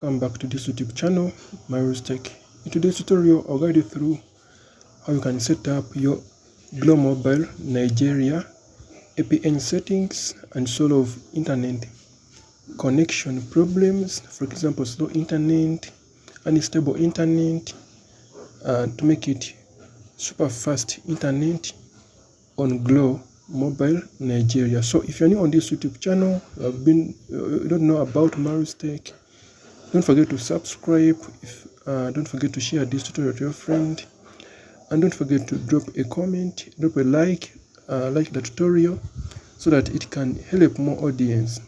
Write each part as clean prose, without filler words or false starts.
Welcome back to this YouTube channel, Tech. In today's tutorial, I'll guide you through how you can set up your Glo Mobile Nigeria APN settings and solve internet connection problems. For example, slow internet, unstable internet, to make it super fast internet on Glo Mobile Nigeria. So if you're new on this YouTube channel, you don't know about Tech, don't forget to subscribe. Don't forget to share this tutorial to your friend, and don't forget to drop a comment, drop a like the tutorial, so that it can help more audience.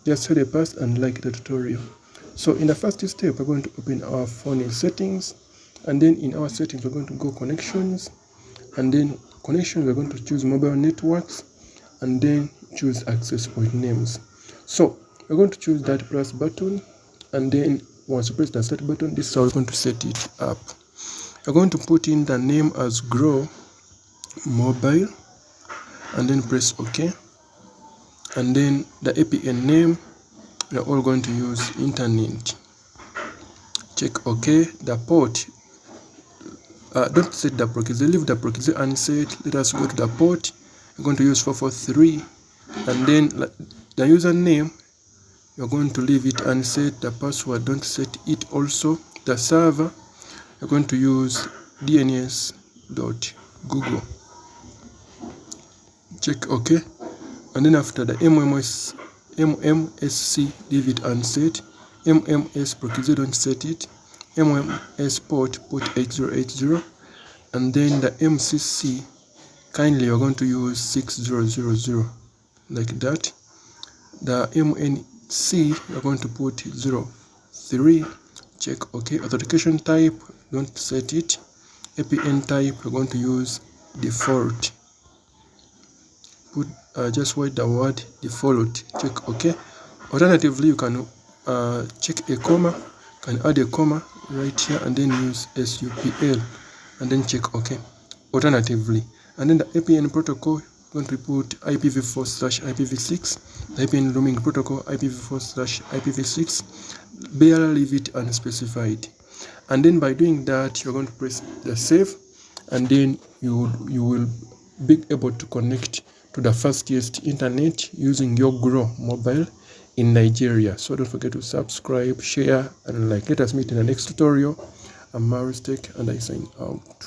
Just help us and like the tutorial. So in the first step, we're going to open our phone in settings, and then in our settings we're going to go connections, and then connections we're going to choose mobile networks, and then choose access point names. So we're going to choose that plus button, and then once you press the start button, this is how we're going to set it up. You're going to put in the name as Glo Mobile, and then press OK. And then the APN name, we're all going to use internet. Check OK. The port, don't set the proxy, leave the proxy unset. Let us go to the port. We're going to use 443, and then the username, you're going to leave it unset. The password, don't set it also. The server, you're going to use dns.google. Check OK. And then after the MMSC, leave it unset. MMS proxy, don't set it. MMS port 8080. And then the MCC, kindly you're going to use 6000, like that. The MNC, you're going to put 03. Check OK. Authentication type, don't set it. APN type, we're going to use default. Put just write the word default. Check OK. Alternatively, you can check a comma, can add a comma right here, and then use supl, and then check OK. Alternatively, and then the APN protocol, going to put IPv4/IPv6, the APN roaming protocol IPv4/IPv6, barely leave it unspecified. And then by doing that, you're going to press the save, and then you will be able to connect to the fastest internet using your Glo Mobile in Nigeria. So don't forget to subscribe, share, and like. Let us meet in the next tutorial. I'm Tech, and I sign out.